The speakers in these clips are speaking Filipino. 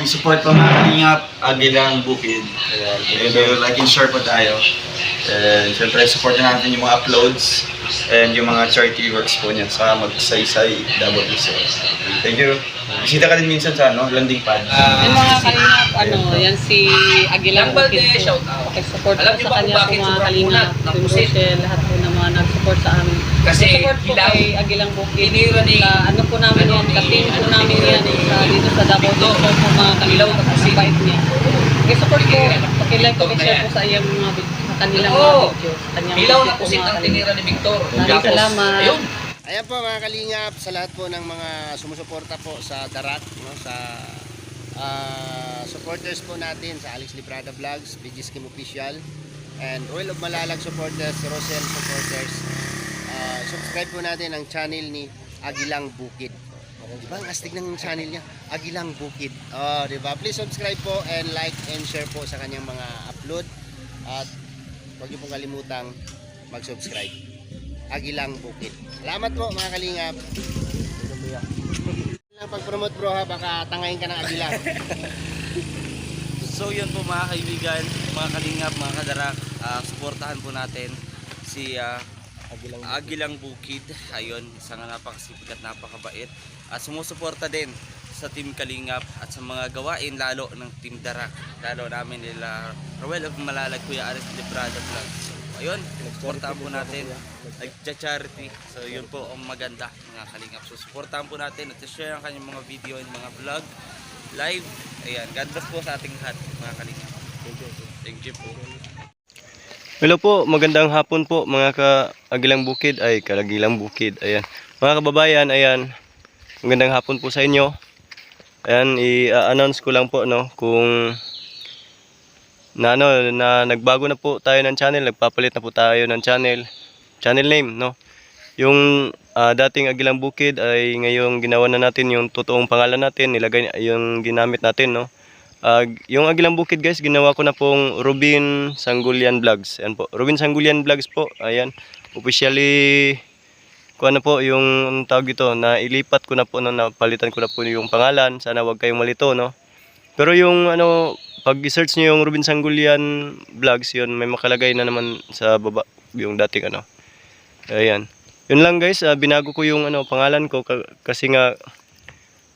support po mga kalingap, Agilang Bukid. Medyo like and share po tayo. And syempre, support natin yung mga uploads and yung mga charity works po niya sa Magsaysay Double Resource. Thank you. Bisita ka din minsan sa landing pad. Yung mga kalingap, yan si Agilang Bukid po. Pakisupport po sa kanya po mga kalingap. Team Rochelle, lahat po na mga nag-support sa amin. Kasi support po kay Agilang Bukid. Ano po namin yan, ka-team po namin yan dito sa Davao. Support po mga kalingap kasi bait niya. Pakisupport po, pakilike, pakishare po sa iyang mga kanilang mga video. Hilaw na po ang tinira ni Victor. Salamat. Ayun. Ayan po mga kalingap, sa lahat po ng mga sumusuporta po sa Darat, no, sa supporters po natin sa Alex Librada Vlogs, BG Skim Official, and Royal of Malalag supporters, Rosel supporters. Subscribe po natin ang channel ni Agilang Bukid. Diba ang astig ng channel niya? Agilang Bukid. Diba? Please subscribe po and like and share po sa kanyang mga upload. At huwag niyo pong kalimutang mag-subscribe. Agilang Bukid. Salamat po mga kalingap. Lang pag-promote bro ha, baka tangayin ka ng Agilang. So yun po mga kaibigan, mga kalingap, mga kadarak, suportahan po natin si Agilang Bukid. Ayun, isang napakasipag at napakabait. At sumusuporta din sa Team Kalingap at sa mga gawain lalo ng Team Darak. Lalo namin nila Royal of Malalag, Kuya Aris Librada Vlogs. So ayun, suportahan po natin. Nag-charity. So yun po ang maganda mga kalingap. So suportahan po natin at share ang kanyang mga video and mga vlog live. Ayan, God bless po sa ating lahat mga kalingap. Thank you po. Hello po, magandang hapon po mga ka-Agilang Bukid, Kalagilang Bukid. Ayan. Mga kababayan, ayan. Magandang hapon po sa inyo. Ayan, i-announce ko lang po no kung na nagbago na po tayo ng channel, nagpapalit na po tayo ng channel name no. Yung dating Agilang Bukid ay ngayong ginawa na natin yung totoong pangalan natin, nilagay yung ginamit natin no. Yung Agilang Bukid guys, ginawa ko na pong Robin Sanggunian Vlogs. Ayan po, Robin Sanggunian Vlogs po. Ayan, officially kuha na po yung tawag ito, na ilipat ko na po, napalitan ko na po yung pangalan. Sana wag kayong malito no. Pero yung pag i-search niyo yung Robin Sanggunian Vlogs, yun may makalagay na naman sa baba yung dating Ayan. Yun lang guys, binago ko yung pangalan ko kasi nga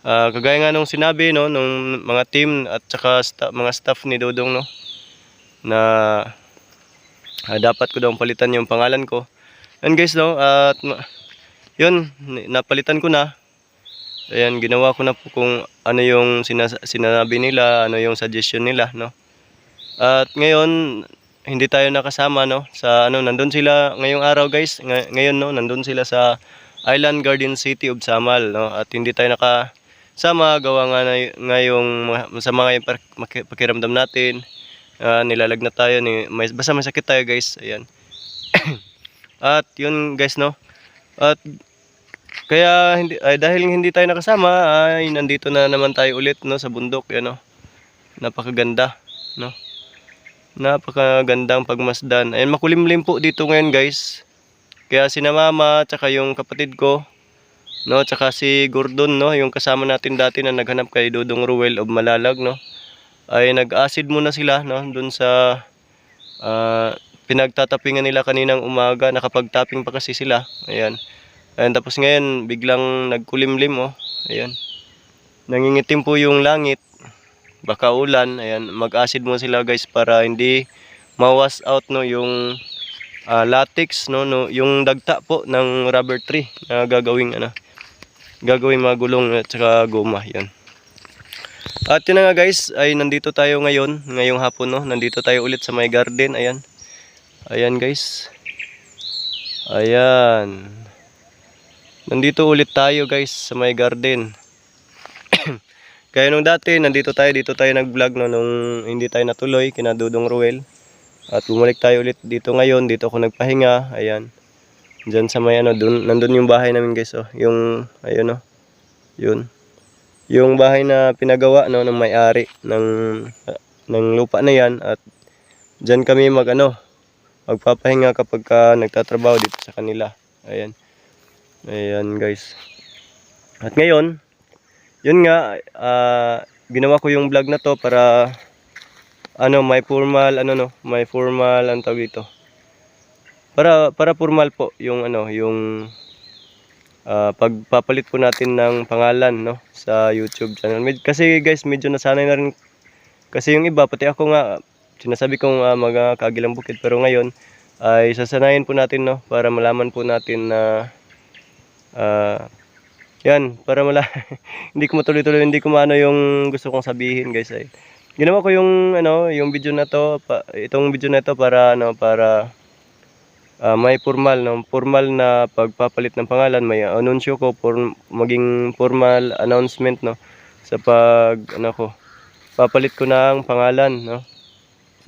kagaya nga nung sinabi no nung mga team at saka mga staff ni Dodong no na dapat ko daw palitan yung pangalan ko. And guys no, at yun, napalitan ko na. Ayan, ginawa ko na po kung ano yung sinabi nila, ano yung suggestion nila no. At ngayon hindi tayo nakasama no sa nandun sila ngayong araw guys. Ngayon no, nandun sila sa Island Garden City of Samal no, at hindi tayo nakasama gawa nga ngayong masama yung pakiramdam natin. Nilalagnat tayo basta may sakit tayo guys. Ayan. At yun guys no. At kaya dahil hindi tayo nakasama ay nandito na naman tayo ulit no sa bundok yan no. Napakaganda no. Napakagandang pagmasdan. Ayun, makulimlim po dito ngayon guys. Kaya sina mama tsaka yung kapatid ko no, tsaka si Gordon no, yung kasama natin dati na naghanap kay Dodong Royal of Malalag no, ay nag-acid muna sila no dun sa pinagtatapingan nila kaninang umaga. Nakapag-tapping pa kasi sila. Ayan. Ayan, tapos ngayon biglang nagkulimlim oh. Ayan. Nangingitim po yung langit. Baka ulan. Ayan, mag-acid muna sila guys para hindi ma-wash out no yung latex no, yung dagta po ng rubber tree na gagawing mga gulong at saka goma. Yan. At yun na nga guys, ay nandito tayo ngayong hapon no. Nandito tayo ulit sa my garden. Ayan. Ayan guys. Ayan. Nandito ulit tayo guys sa my garden. Kaya nung dati dito tayo nag-vlog no nung hindi tayo natuloy kina Dodong Roel. At bumalik tayo ulit dito ngayon. Dito ako nagpahinga. Ayan. Diyan sa may nandun yung bahay namin guys oh. Yung ayun oh. Yun. Yung bahay na pinagawa no ng may-ari ng lupa na yan, at diyan kami magpapahinga kapag nagtatrabaho dito sa kanila. Ayan. Ayan guys. At ngayon, yun nga, ginawa ko yung vlog na to para ano, may formal ano no, may formal ang tawag dito. Para formal po yung ano, yung pagpapalit po natin ng pangalan no sa YouTube channel. Kasi guys, medyo nasanay na rin kasi yung iba, pati ako nga sinasabi kong mga Kaagilang Bukid, pero ngayon ay sasanayin po natin no para malaman po natin na yan, para hindi ko matuloy-tuloy, hindi ko maano yung gusto kong sabihin guys. Ay ginawa ko yung ano, yung video na to, itong video na to para ano, para may formal no, formal na pagpapalit ng pangalan, may anunsyo ko maging formal announcement no sa pag ano ko, papalit ko ng pangalan no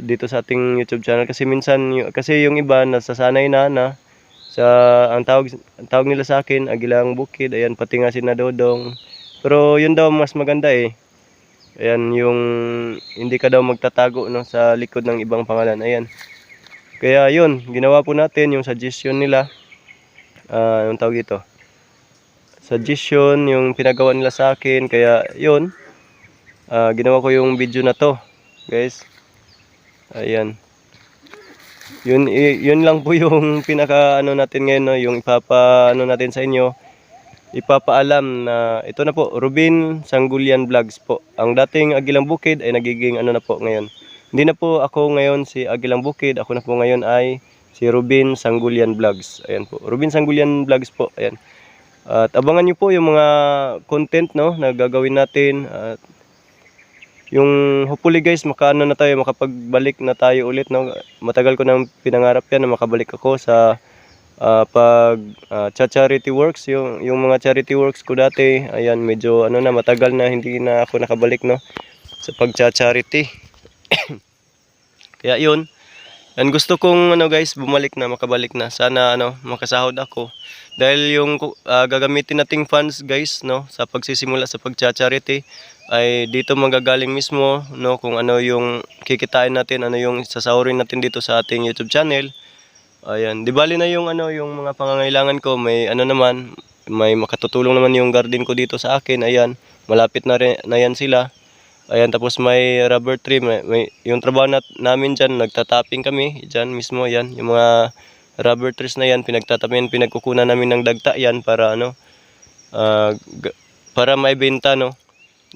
dito sa ating YouTube channel. Kasi minsan kasi yung iba nasasanay na sa ang tawag nila sa akin Agilang Bukid, ayan, pati nga si Dodong. Pero yun daw mas maganda eh. Ayan, yung hindi ka daw magtatago no sa likod ng ibang pangalan. Ayan. Kaya yun, ginawa po natin yung suggestion nila. Yung tawag ito. Suggestion yung pinagawa nila sa akin. Kaya yun, ginawa ko yung video na to, guys. Ayan. Yun lang po yung pinaka ano natin ngayon no, yung ano natin sa inyo. Ipapaalam na ito na po, Rubin Sanggunian Vlogs po. Ang dating Agilang Bukid ay nagiging ano na po ngayon. Hindi na po ako ngayon si Agilang Bukid, ako na po ngayon ay si Rubin Sanggunian Vlogs. Ayan po, Rubin Sanggunian Vlogs po. Ayan. At abangan niyo po yung mga content no na gagawin natin. At yung hopefully guys, makaano na tayo, makapagbalik na tayo ulit no. Matagal ko nang pinangarap yan na makabalik ako sa charity works, yung mga charity works ko dati. Ayan, medyo ano na, matagal na hindi na ako nakabalik no sa pagcha-charity. Kaya yun, and gusto kong ano guys, makabalik na. Sana ano, makasahod ako. Dahil yung gagamitin nating funds guys no sa pagsisimula sa pagcha-charity ay dito manggagaling mismo no, kung ano yung kikitain natin, ano yung sasahurin natin dito sa ating YouTube channel. Ayan, di bali na yung ano, yung mga pangangailangan ko, may ano naman, may makatutulong naman yung garden ko dito sa akin. Ayan, malapit na rin na yan sila. Ayan, tapos may rubber tree, may yung trabaho namin dyan, nagtatapping kami dyan mismo. Yan, yung mga rubber trees na yan, pinagtatapian, pinagkukunan namin ng dagta yan para ano, para maibenta no.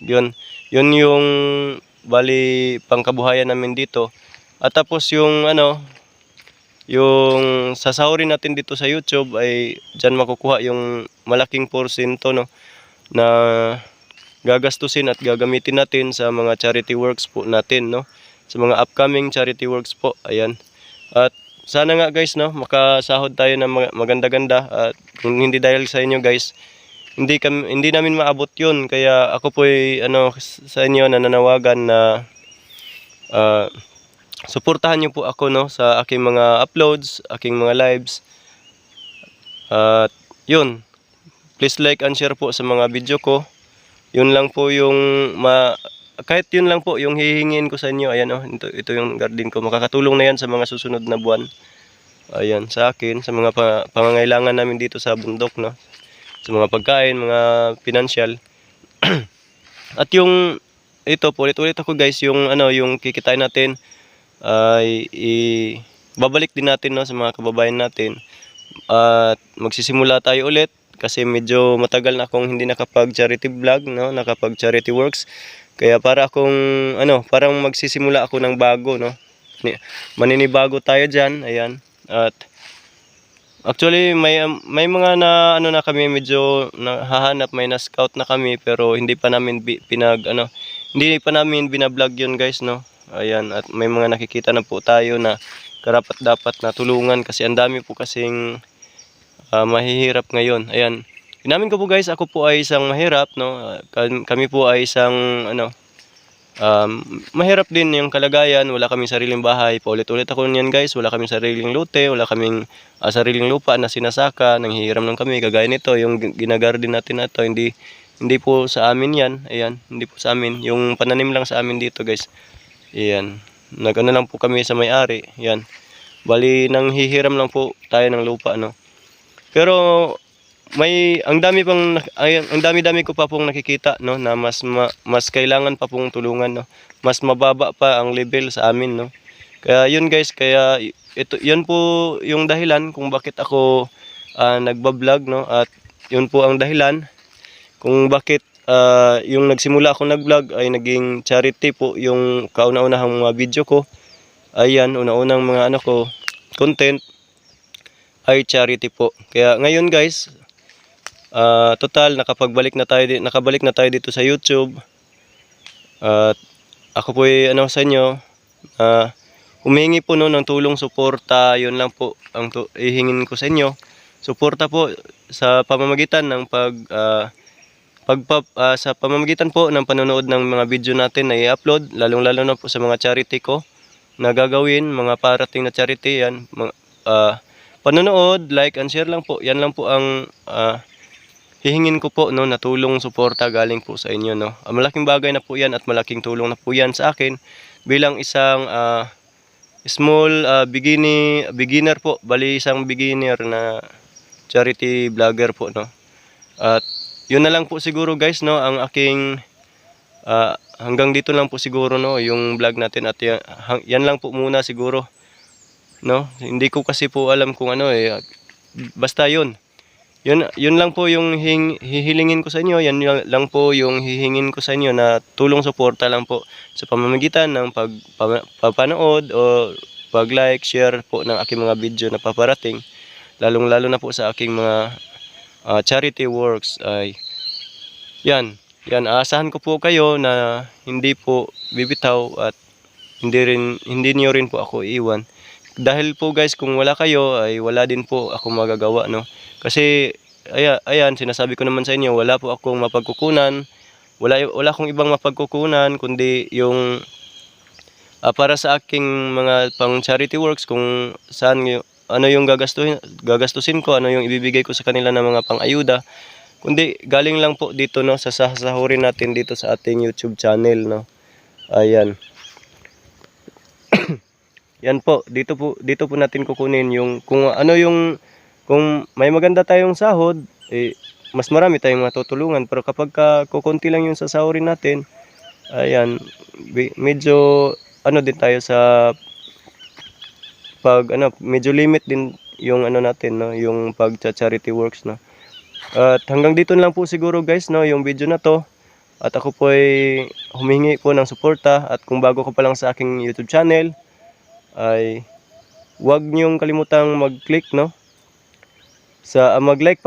Yun yung bali pangkabuhayan namin dito. At tapos yung ano, yung sasahurin natin dito sa YouTube ay dyan makukuha yung malaking porsyento no na gagastusin at gagamitin natin sa mga charity works po natin no, sa mga upcoming charity works po. Ayan, at sana nga guys no, makasahod tayo ng maganda-ganda. At kung hindi dahil sa inyo guys, hindi namin maabot yun. Kaya ako po ay ano sa inyo, nananawagan na suportahan niyo po ako no sa aking mga uploads, aking mga lives. At yun, please like and share po sa mga video ko. Yun lang po yung kahit yun lang po yung hihingin ko sa inyo. Ayan oh, ito yung garden ko. Makakatulong na yan sa mga susunod na buwan. Ayan, sa akin, sa mga pangangailangan namin dito sa bundok no. Sa mga pagkain, mga financial. At yung ito, ulit-ulit ako guys, yung ano, yung kikitain natin ay babalik din natin no sa mga kababayan natin. At magsisimula tayo ulit kasi medyo matagal na akong hindi nakapag-charity vlog no, nakapag-charity works. Kaya para akong ano, parang magsisimula ako ng bago no. Maninibago tayo diyan, ayan. At actually may mga na ano na kami, medyo nahahanap, may na-scout na kami, pero hindi pa namin hindi pa namin binablog yun guys no. Ayan, at may mga nakikita na po tayo na karapat dapat na tulungan kasi ang dami po kasing mahihirap ngayon. Ayan, inamin ko po guys, ako po ay isang mahirap no. Kami po ay isang ano, mahirap din yung kalagayan. Wala kaming sariling bahay. Paulit-ulit ako niyan guys, wala kaming sariling lote, wala kaming sariling lupa na sinasaka. Nanghihiram lang kami. Kagaya nito, yung ginagarden natin na to, hindi po sa amin yan. Ayan, hindi po sa amin. Yung pananim lang sa amin dito guys. Ayan, nag-ano lang po kami sa may-ari. Ayan, bali nang hihiram lang po tayo ng lupa no. Pero ang dami pang ang dami-dami ko pa pong nakikita no na mas kailangan pa pong tulungan no. Mas mababa pa ang level sa amin no. Kaya yun guys, kaya ito yan po yung dahilan kung bakit ako nagba-vlog no, at yun po ang dahilan kung bakit yung nagsimula ako nag-vlog ay naging charity po yung kauna-unahang mga video ko. Ayan, una-unang mga content ay charity po. Kaya ngayon guys, total nakabalik na tayo dito sa YouTube. At ako po ay sa inyo, humingi po no ng tulong, suporta. Yun lang po ang ihingin ko sa inyo. Suporta po sa pamamagitan ng sa pamamagitan po ng panonood ng mga video natin na i-upload, lalong-lalo na po sa mga charity ko na gagawin, mga parating na charity yan. Panonood, like and share lang po. Yan lang po ang hihingin ko po no na tulong, suporta galing po sa inyo no. Malaking bagay na po yan at malaking tulong na po yan sa akin bilang isang small beginner po, bali isang beginner na charity vlogger po no. At yun na lang po siguro guys no ang aking hanggang dito lang po siguro no yung vlog natin, at yan lang po muna siguro no. Hindi ko kasi po alam kung basta yun lang po yung hihilingin ko sa inyo. Yan lang po yung hihingin ko sa inyo na tulong, suporta lang po sa pamamagitan ng pagpapanood o pag-like, share po ng aking mga video na paparating, lalong-lalo na po sa aking mga charity works. Ay yan, aasahan ko po kayo na hindi po bibitaw at hindi niyo rin po ako iiwan. Dahil po guys, kung wala kayo ay wala din po ako magagawa no. Kasi ayan, sinasabi ko naman sa inyo, wala po akong mapagkukunan. Wala akong ibang mapagkukunan kundi yung para sa aking mga pang charity works, kung saan ano yung gagastusin ko, ano yung ibibigay ko sa kanila na mga pang-ayuda, kundi galing lang po dito no sa sasahurin natin dito sa ating YouTube channel no. Ayan. Yan po, dito po natin kukunin yung kung may maganda tayong sahod, mas marami tayong matutulungan. Pero kapag kukunti lang yung sasahurin natin, ayan, medyo din tayo sa medyo limit din yung natin no, yung pag-charity works no. At hanggang dito lang po siguro guys no yung video na to. At ako po ay humingi po ng suporta, at kung bago ka pa lang sa aking YouTube channel ay huwag niyong kalimutang mag-click no sa mag-like,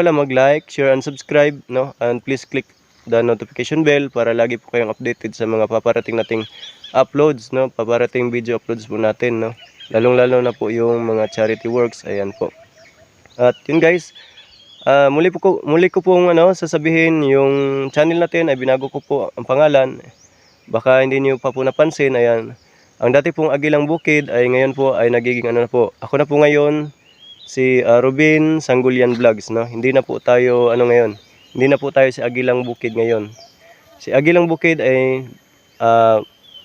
share and subscribe no, and please click the notification bell para lagi po kayong updated sa mga paparating nating uploads no, paparating video uploads po natin no, lalong-lalo na po yung mga charity works. Ayan po. At yun guys, muli ko pong sasabihin, yung channel natin ay binago ko po ang pangalan. Baka hindi niyo pa po napansin. Ayan, ang dati pong Agilang Bukid ay ngayon po ay nagiging na po. Ako na po ngayon si Robin Sanggunian Vlogs no. Hindi na po tayo ngayon. Hindi na po tayo si Agilang Bukid ngayon. Si Agilang Bukid ay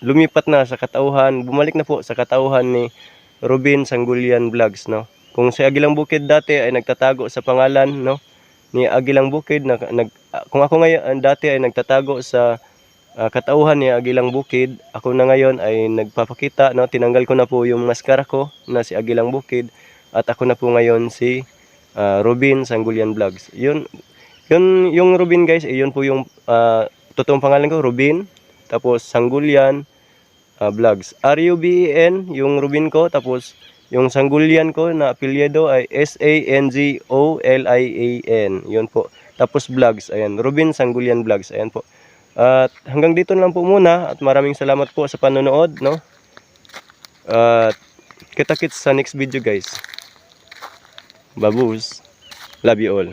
lumipat na sa katauhan, bumalik na po sa katauhan ni Robin Sanggunian Vlogs no. Kung si Agilang Bukid dati ay nagtatago sa pangalan no ni Agilang Bukid kung ako ngayon dati ay nagtatago sa katauhan ni Agilang Bukid, ako na ngayon ay nagpapakita no, tinanggal ko na po yung maskara ko na si Agilang Bukid, at ako na po ngayon si Robin Sanggunian Vlogs. Yun yung Robin guys, yun po yung totoong pangalan ko, Robin, tapos Sanggunian Vlogs, RUBEN yung Robin ko, tapos yung Sanggunian ko na apelyido ay SANGOLIAN, yun po, tapos Vlogs, ayan, Robin Sanggunian Vlogs. Ayan po. At hanggang dito lang po muna, at maraming salamat po sa panonood no. At kita-kits sa next video guys. Babus. Love you all.